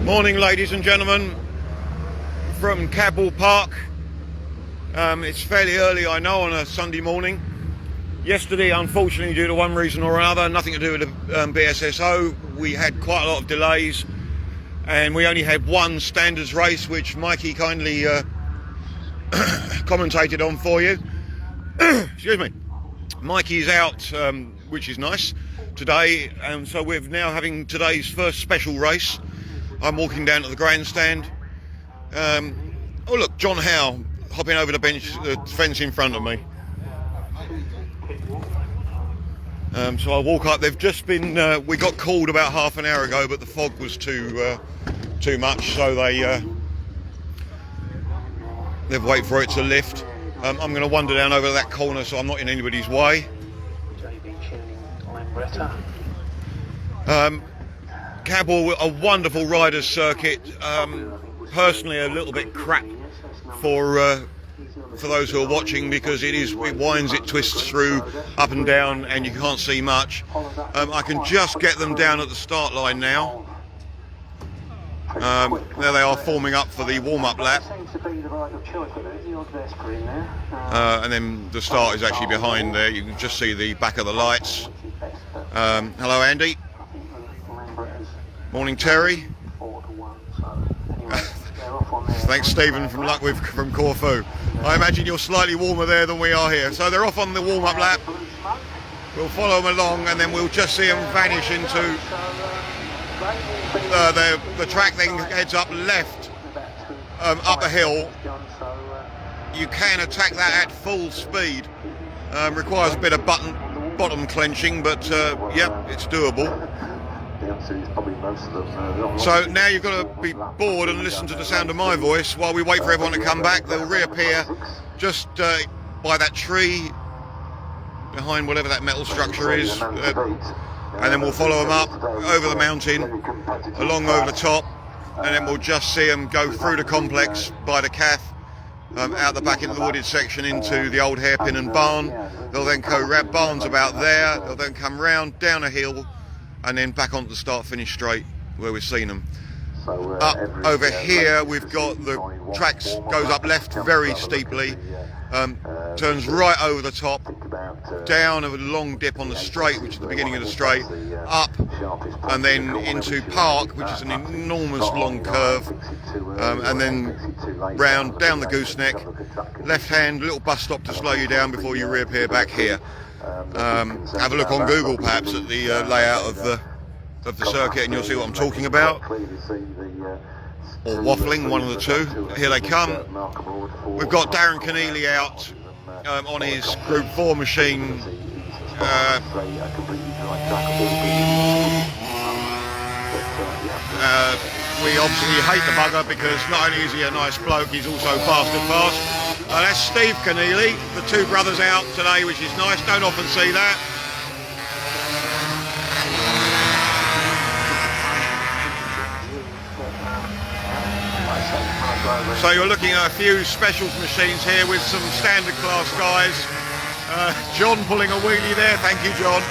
Morning, ladies and gentlemen, from Cadwell Park. It's fairly early, I know, on a Sunday morning. Yesterday, unfortunately, due to one reason or another, nothing to do with the BSSO, we had quite a lot of delays, and we only had one standards race, which Mikey kindly commentated on for you. Excuse me. Mikey's out, which is nice, today, and so we're now having today's first special race. I'm walking down to the grandstand. Oh look, John Howe hopping over the fence in front of me. So I walk up. They've just been. We got called about half an hour ago, but the fog was too much, so they've waited for it to lift. I'm going to wander down over that corner, so I'm not in anybody's way. Cadwell, a wonderful riders circuit. Personally, a little bit crap for those who are watching, because it winds, it twists through up and down, and you can't see much. I can just get them down at the start line now. There they are, forming up for the warm-up lap. And then the start is actually behind there. You can just see the back of the lights. Hello, Andy. Morning, Terry. Thanks, Stephen from Corfu. I imagine you're slightly warmer there than we are here. So they're off on the warm-up lap. We'll follow them along, and then we'll just see them vanish into the track. Then heads up left, up a hill. You can attack that at full speed. Requires a bit of bottom clenching, but yep, it's doable. So now you've got to be bored and listen to the sound of my voice while we wait for everyone to come back. They'll reappear just by that tree, behind whatever that metal structure is, and then we'll follow them up over the mountain, along over the top, and then we'll just see them go through the complex by the calf, out the back into the wooded section into the old hairpin and barn. They'll then go round, barn's about there. They'll then come round down a hill, and then back onto the start-finish straight where we've seen them. Up over here, we've got the tracks, goes up left very steeply, turns right over the top, down a long dip on the straight, which is the beginning of the straight, up, and then into Park, which is an enormous long curve, and then round, down the gooseneck, left hand, little bus stop to slow you down before you reappear back here. Have a look on Google perhaps at the layout of the circuit, and you'll see what I'm talking about, or waffling, one of the two. Here they come. We've got Darren Keneally out on his Group 4 machine. We obviously hate the bugger, because not only is he a nice bloke, he's also bastard fast. That's Steve Keneally, the two brothers out today, which is nice. Don't often see that. So you're looking at a few specials machines here with some standard class guys. John pulling a wheelie there, thank you, John.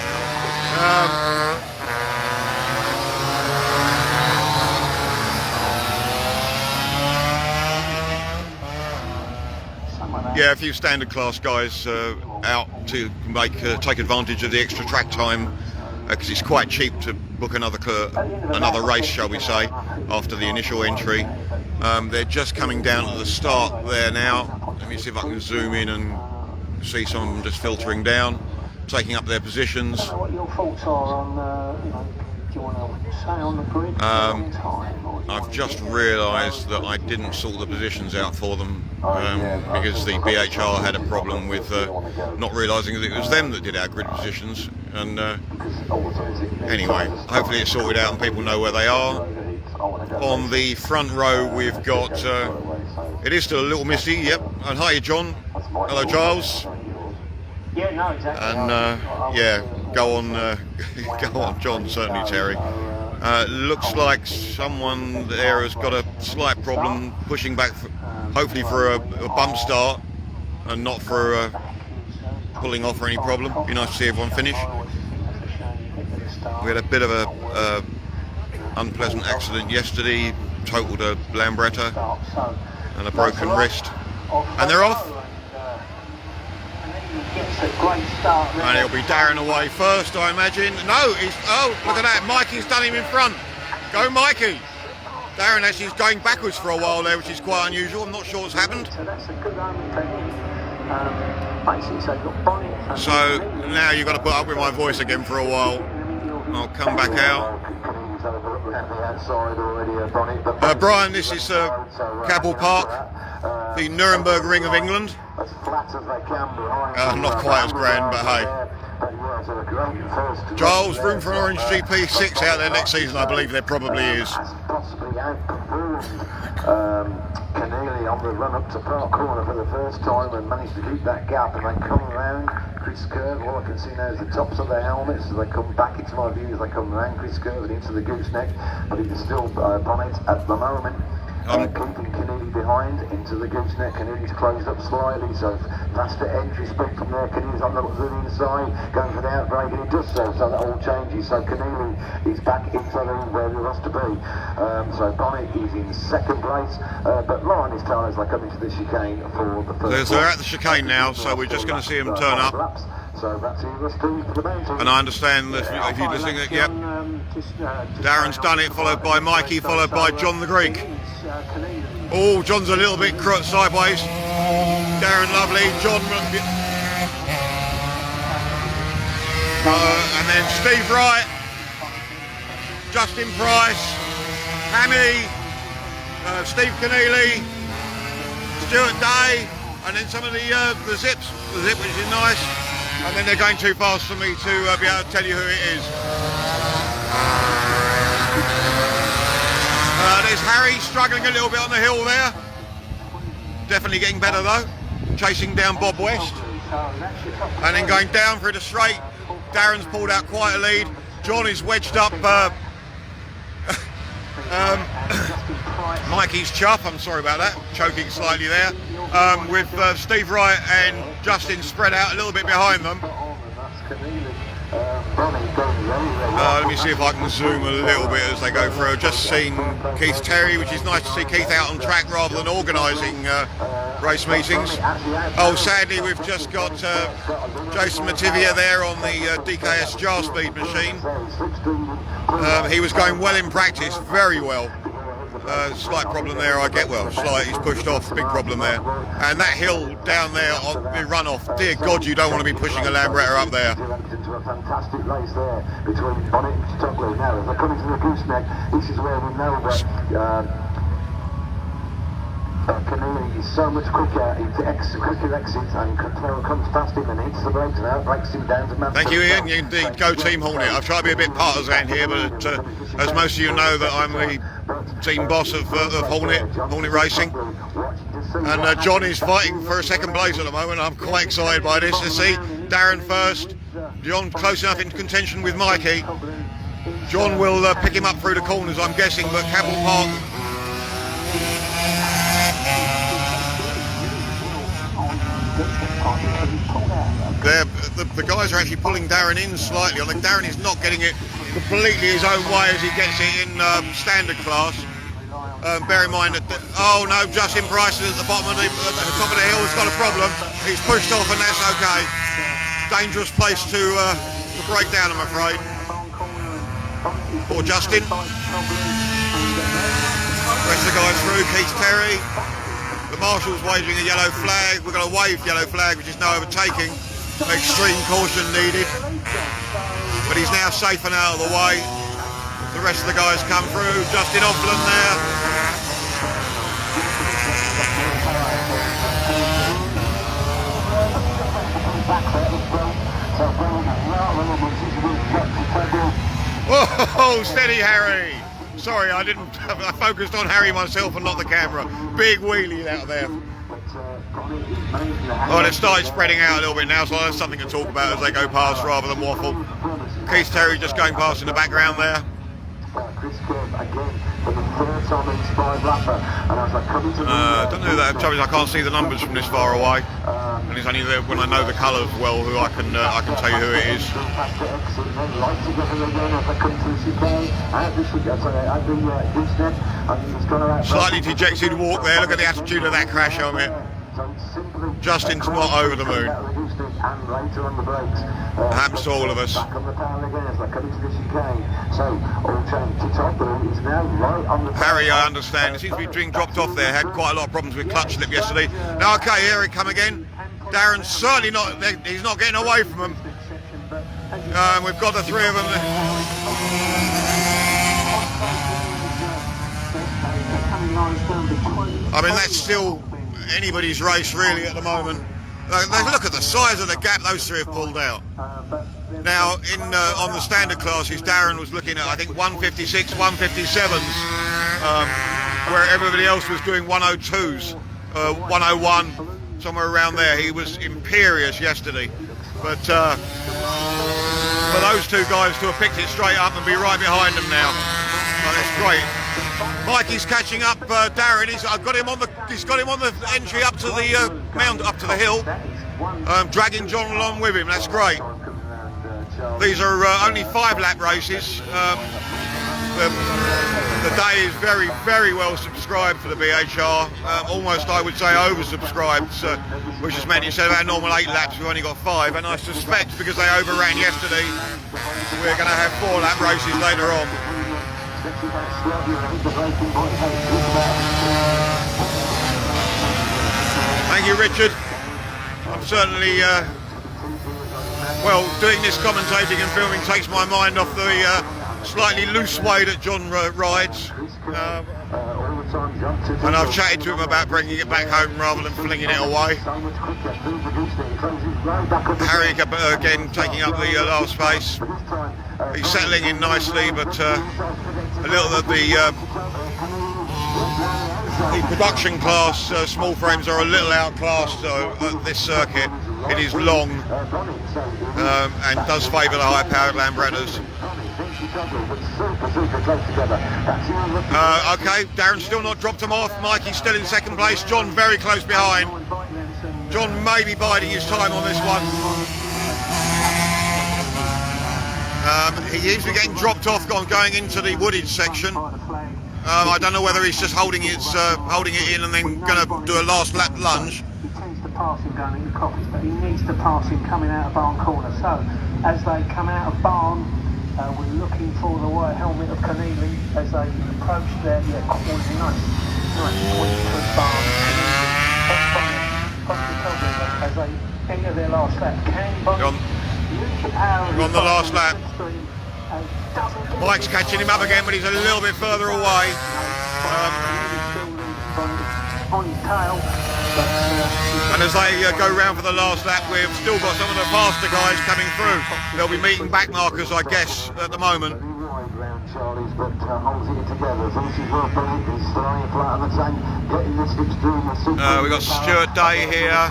Yeah, a few standard class guys out to take advantage of the extra track time, because it's quite cheap to book another race, shall we say, after the initial entry. They're just coming down to the start there now. Let me see if I can zoom in and see some of them just filtering down, taking up their positions. What your thoughts are on, do you want to stay on the grid for a long time? I've just realised that I didn't sort the positions out for them, because the BHR had a problem with not realising that it was them that did our grid positions. And anyway, hopefully it's sorted out and people know where they are. On the front row we've got, it is still a little misty, yep, and hi John, hello Giles. Yeah, no, exactly. And yeah, go on John, certainly Terry. Looks like someone there has got a slight problem pushing back, hopefully for a bump start and not for pulling off or any problem. Be nice to see everyone finish. We had a bit of a unpleasant accident yesterday, totaled a Lambretta and a broken wrist. And they're off. And it'll be Darren away first, I imagine. No, look at that. Mikey's done him in front. Go, Mikey. Darren actually is going backwards for a while there, which is quite unusual. I'm not sure what's happened. So now you've got to put up with my voice again for a while. I'll come back out. Brian, this is Cadwell Park, the Nuremberg Ring of England. Not quite as grand, but hey. Giles, room for an Orange GP6 out there next season, I believe there probably is. Keneally on the run up to Park Corner for the first time and managed to keep that gap, and then come around Chris Curve. All I can see now is the tops of their helmets as they come back into my view as they come around Chris Curve and into the gooseneck, but it is still Bonnet at the moment. Keeping Keneally behind into the gooseneck. Keneally's closed up slightly, so faster entry speed from there. Keneally's on the inside, going for the outbreak, and it does so that all changes. So Keneally is back into the where he wants to be. So Bonnet is in second place, but Lauren is telling us they come into the chicane for the first. They're at the chicane now, so we're just going to see them turn up. So that's and I understand that if you're listening, yep. Darren's done it, followed by Mikey, followed by John the Greek. Oh, John's a little bit sideways. Darren lovely, John. And then Steve Wright, Justin Price, Hammy, Steve Keneally, Stuart Day, and then some of the zip which is nice. And then they're going too fast for me to be able to tell you who it is. There's Harry struggling a little bit on the hill there. Definitely getting better though. Chasing down Bob West. And then going down through the straight. Darren's pulled out quite a lead. John is wedged up. Mikey's chuff, I'm sorry about that. Choking slightly there. With Steve Wright and Justin spread out a little bit behind them. Let me see if I can zoom a little bit as they go through. I've just seen Keith Terry, which is nice to see Keith out on track rather than organising race meetings. Oh, sadly we've just got Jason Mativia there on the DKS jar speed machine. He was going well in practice, very well. Slight problem there, I get well. Slight, he's pushed off, big problem there. And that hill down there on the runoff, dear God, you don't want to be pushing a Lambretta up there. Into a fantastic race there between Bonnet and Stockley. Now, as they're coming to the gooseneck, this is where we know that Keneally is so much quicker, quicker exits and comes fast in and hits the brakes now, breaks him down to man. Thank you, Ian. You indeed go Team Hornet. I've tried to be a bit partisan here, but as most of you know, that I'm the team boss of Hornet Racing. And John is fighting for a second place at the moment. I'm quite excited by this. To see Darren first, John close enough in contention with Mikey. John will pick him up through the corners, I'm guessing, but Cadwell Park. The guys are actually pulling Darren in slightly. I think Darren is not getting it completely his own way as he gets it in standard class. Bear in mind that, oh no, Justin Price is at the bottom of the top of the hill, has got a problem. He's pushed off and that's okay. Dangerous place to break down, I'm afraid. Poor Justin. Rest of the guys through, Keith Terry. The marshal's waving a yellow flag. We're going to wave yellow flag, which is no overtaking. Extreme caution needed. But he's now safe and out of the way. The rest of the guys come through. Justin Offland there. Oh, steady, Harry. Sorry, I focused on Harry myself and not the camera. Big wheelie out there. Oh, and it started spreading out a little bit now, so there's something to talk about as they go past rather than waffle. Keith Terry just going past in the background there. Don't know that. I can't see the numbers from this far away. and it's only when I know the colours well who I can tell you who it is. Slightly dejected walk there. Look at the attitude of that crash helmet. Justin's not over the moon. Happens to all of us. Harry, I understand, it seems to be being dropped off there. Had quite a lot of problems with clutch slip yesterday. Now, okay, here he come again. Darren's certainly not, he's not getting away from them. We've got the three of them. I mean, that's still anybody's race really at the moment. Look at the size of the gap those three have pulled out. Now, on the standard classes, Darren was looking at, I think, 156, 157s, where everybody else was doing 102s, 101, somewhere around there. He was imperious yesterday. But for those two guys to have picked it straight up and be right behind them now, that's great. Mikey's catching up Darren. He's got him on the entry up to the mound, up to the hill, dragging John along with him. That's great. These are only 5-lap races. The day is very, very well subscribed for the BHR. Almost, I would say, oversubscribed, which has meant instead of our normal 8 laps, we've only got 5. And I suspect because they overran yesterday, we're going to have 4-lap races later on. Thank you, Richard. I'm certainly, well, doing this commentating and filming takes my mind off the slightly loose way that John rides. And I've chatted to him about bringing it back home rather than flinging it away. Harry again taking up the last space. He's settling in nicely, but a little of the production class small frames are a little outclassed at this circuit. It is long and does favour the high-powered Lambrettas. Okay, Darren's still not dropped him off. Mikey's still in second place. John very close behind. John may be biding his time on this one. He seems to be getting dropped off going into the wooded section. I don't know whether he's just holding it in and then going to do a last lap lunge. He tends to pass him going into Coppers, but he needs to pass him coming out of Barn Corner. So, as they come out of Barn, we're looking for the white helmet of Keneally as they approach their nice sweep through Barn. As they enter their last lap. We're on the last lap. Mike's catching him up again, but he's a little bit further away. And as they go round for the last lap, we've still got some of the faster guys coming through. They'll be meeting back markers, I guess, at the moment. We've got Stuart Day here.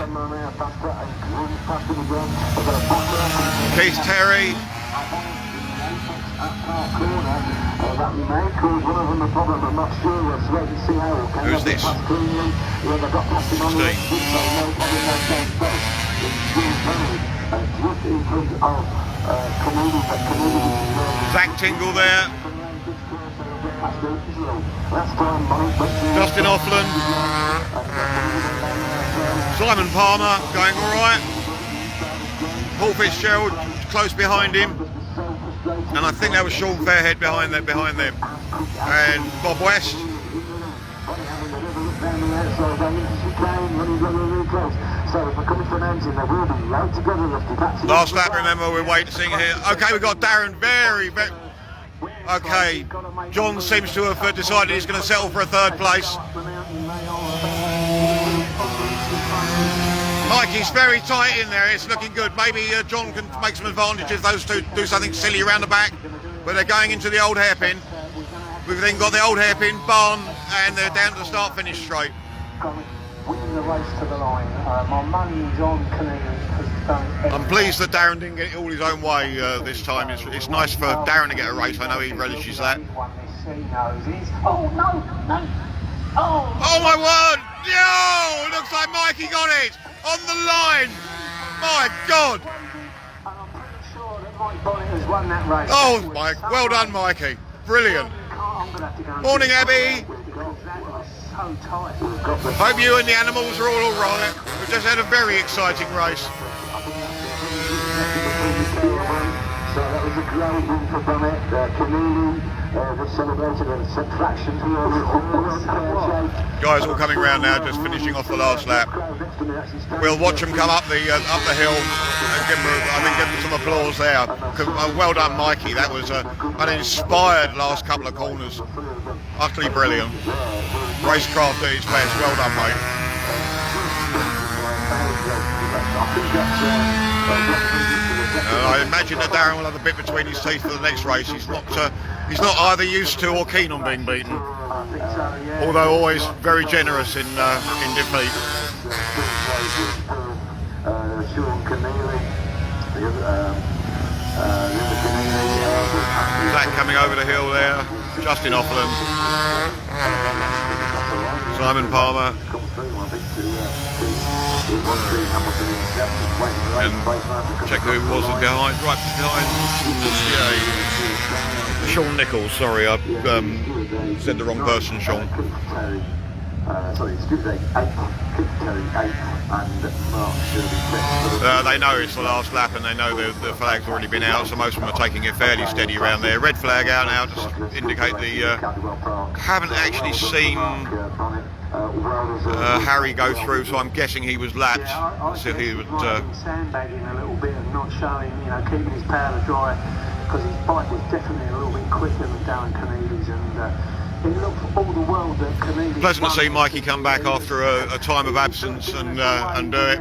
Keith Terry. Who's this? Steve. Zach Tingle there. Justin Offland. Simon Palmer going all right. Paul Fitzgerald close behind him. And I think that was Sean Fairhead behind them. And Bob West. Last lap, remember, we're waiting here. Okay, we've got Darren very... Okay, John seems to have decided he's going to settle for a third place. Mikey's very tight in there, it's looking good. Maybe John can make some advantage if those two do something silly around the back. But they're going into the old hairpin. We've then got the old hairpin, Barn, and they're down to the start-finish straight. Winning the race to the line. My money is on Keneally. I'm pleased that Darren didn't get it all his own way this time. It's nice for Darren to get a race. I know he relishes that. Oh, no. Oh my word! Yo! Looks like Mikey got it! On the line! My God! And I'm pretty sure that Mike Bonnet has won that race. Oh, Mike, well done, Mikey. Brilliant. I'm gonna have to go and Morning, check Abby. because that was so tight. Hope you and the animals are all right. We've just had a very exciting race. So that was a great win for Bonnet. Keneally was celebrated a subtraction to Guys all coming round now, just finishing off the last lap. We'll watch them come up the hill and give them some applause there. Well done, Mikey. That was an inspired last couple of corners. Utterly brilliant. Racecraft at its best. Well done, mate. I imagine that Darren will have a bit between his teeth for the next race. He's not either used to or keen on being beaten. Although always very generous in defeat. Zach coming over the hill there. Justin Offland. Simon Palmer. And check who was it behind. Right behind. Yeah, Sean Nichols. Sorry, I said the wrong person, Sean. They know it's the last lap and they know the flag's already been out, so most of them are taking it fairly steady around there. Red flag out now, just indicate the... haven't actually seen Harry go through, so I'm guessing he was lapped. Yeah, So he would... sandbagging a little bit and not showing, keeping his powder dry, because his bike was definitely a little bit quicker than Darren Keneally's, and it looked for all the world that Keneally... Pleasant to see Mikey come back after a time of absence and do it.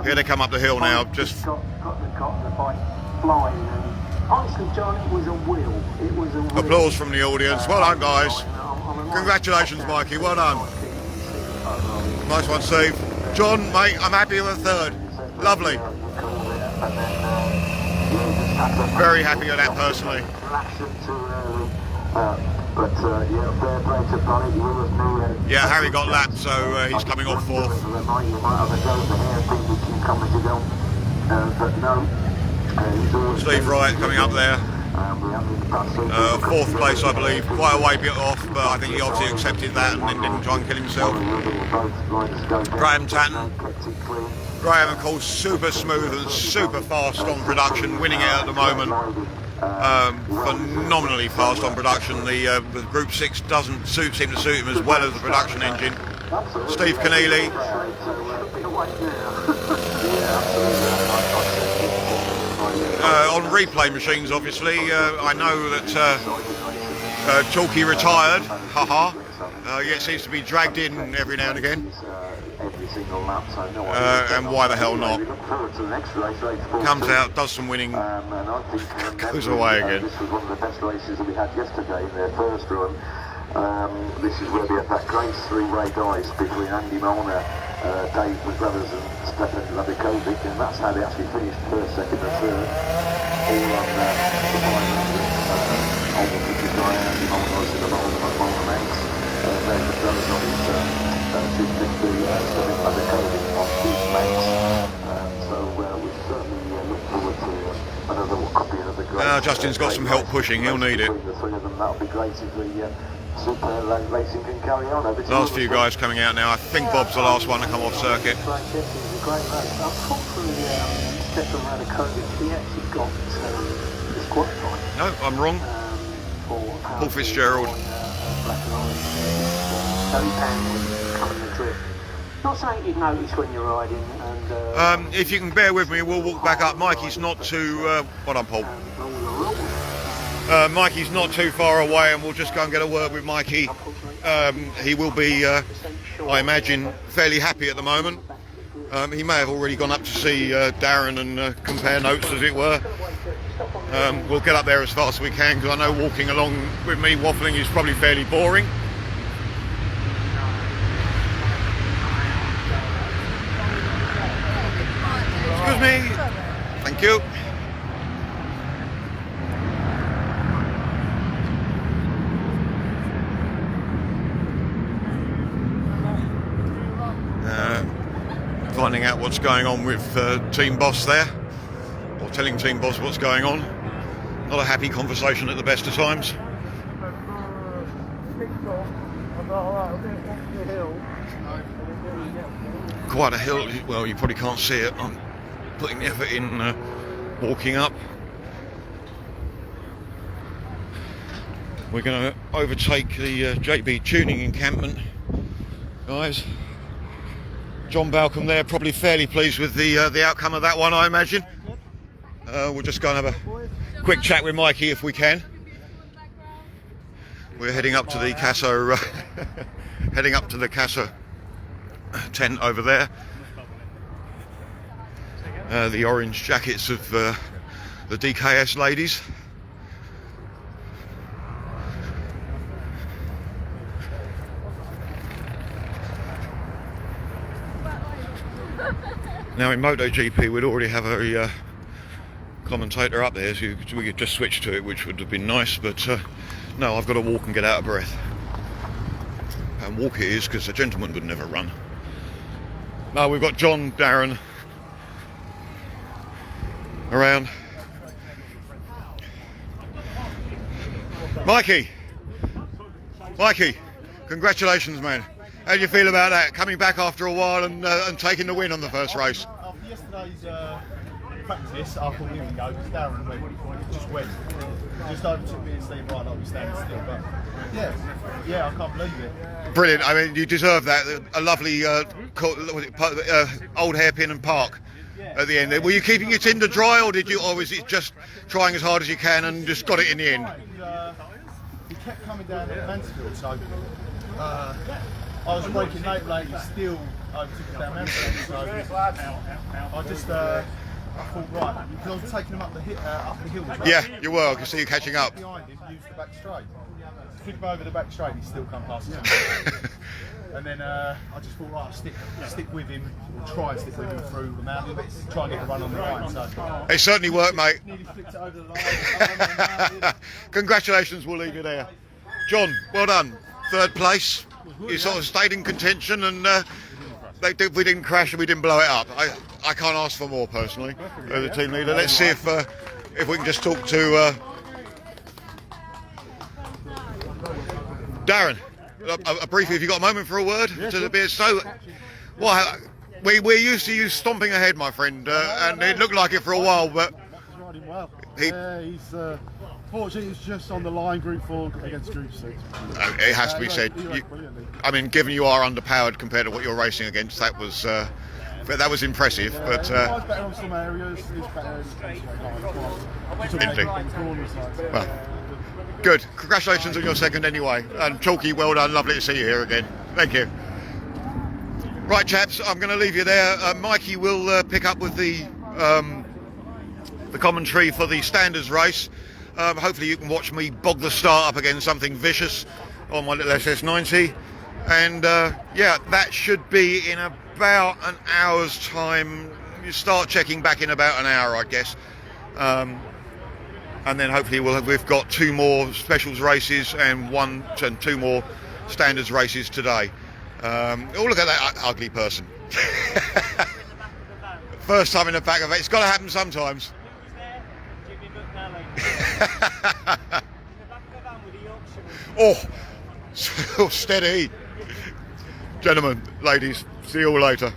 Here they come up the hill now, just... Got the bike flying, and honestly, John, it was a wheel. It was a wheel. Applause from the audience. Well done, guys. Congratulations, Mikey. Well done. Nice one, Steve. John, mate, I'm happy with a third. Lovely. Very happy with that, personally. Yeah, Harry got lapped, so he's coming off fourth. Steve Wright coming up there. Fourth place, I believe. Quite a way bit off, but I think he obviously accepted that and then didn't try and kill himself. Graham Tatton. Graham, of course, super smooth and super fast on production, winning it at the moment. Phenomenally fast on production. The Group 6 doesn't seem to suit him as well as the production engine. Steve Keneally. On replay machines, obviously, I know that Chalky retired, haha, yet seems to be dragged in every now and again. And why the hell not? Comes out, does some winning, goes away again. This was one of the best races that we had yesterday in their first run. This is where we had that great three-way dice between Andy Molnar, Dave McGrathers and Stefan Labikovic, and that's how they actually finished first, second and third. All on the 500, Alden 59, Andy Molnar was in the Molnar Manx, Dave McGrathers on his 250, Stefan Labikovic on his Manx. So we certainly look forward to another copy of the great... Justin's got some help pushing, he'll need it. The three of them, that'll be great if the Super Racing can carry on. Last few guys coming out now. I think Bob's the last one to come off circuit. Stefan Radakovic, he actually got disqualified. No, I'm wrong. Paul Fitzgerald. Not something you'd notice when you're riding. And, if you can bear with me, we'll walk back up. Mikey's not too... well done, Paul. Mikey's not too far away, and we'll just go and get a word with Mikey. He will be, I imagine, fairly happy at the moment. He may have already gone up to see Darren and compare notes, as it were. We'll get up there as fast as we can, because I know walking along with me waffling is probably fairly boring. Excuse me. Thank you. finding out what's going on with Team Boss there, or telling Team Boss what's going on. Not a happy conversation at the best of times. Quite a hill. Well, you probably can't see it. I'm putting effort in walking up. We're going to overtake the JB tuning encampment, guys. John Balcom there, probably fairly pleased with the outcome of that one, I imagine. We'll just go and have a quick chat with Mikey if we can. We're heading up to the Casso, heading up to the Casso tent over there. The orange jackets of the DKS ladies. Now in MotoGP we'd already have a commentator up there, so we could just switch to it, which would have been nice, but no, I've got to walk and get out of breath. And walk it is, because a gentleman would never run. No, we've got John, Darren around. Mikey, congratulations, man. How do you feel about that? Coming back after a while and taking the win on the first race? After yesterday's practice, I thought we would go because Darren just went. Just overtook me and Steve right like we stand still. But yeah, I can't believe it. Brilliant. I mean, you deserve that. A lovely old hairpin and park at the end. Were you keeping your tinder dry, or was it just trying as hard as you can and just got it in the end? He kept coming down at Mansfield, so I was braking late, still overtook down Mansfield. So I just I thought, right, because I was taking him up the hill as well. Yeah, you were. I can see you catching up. Behind him, used the back straight. Took him over the back straight, he still come past us. And then I just thought, right, stick with him, or try and stick with him through the mountain, try and get the run on the line. So it certainly worked, mate. Nearly flicked it over the line. Congratulations, we'll leave you there. John, well done. Third place. You sort of stayed in contention, and we didn't crash and we didn't blow it up. I can't ask for more, personally, as the team leader. Let's see if we can just talk to Darren. Briefly, have you got a moment for a word to the BSSO? Well, we're used to you stomping ahead, my friend, and it looked like it for a while, but riding well. He's fortunately he's just on the line, Group 4 against Group 6. It has to be said. I mean, given you are underpowered compared to what you're racing against, that was impressive. But he's better on some areas. He's better in well, good. Congratulations on your second anyway. And Chalky, well done. Lovely to see you here again. Thank you. Right, chaps, I'm going to leave you there. Mikey will pick up with the commentary for the standards race. Hopefully you can watch me bog the start up against something vicious on my little SS90. And yeah, that should be in about an hour's time. You start checking back in about an hour, I guess. And then hopefully we've got 2 more specials races and 1 and 2 more standards races today. Oh, look at that ugly person. First time in the back of it. It's got to happen sometimes. Oh, so steady. Gentlemen, ladies, see you all later.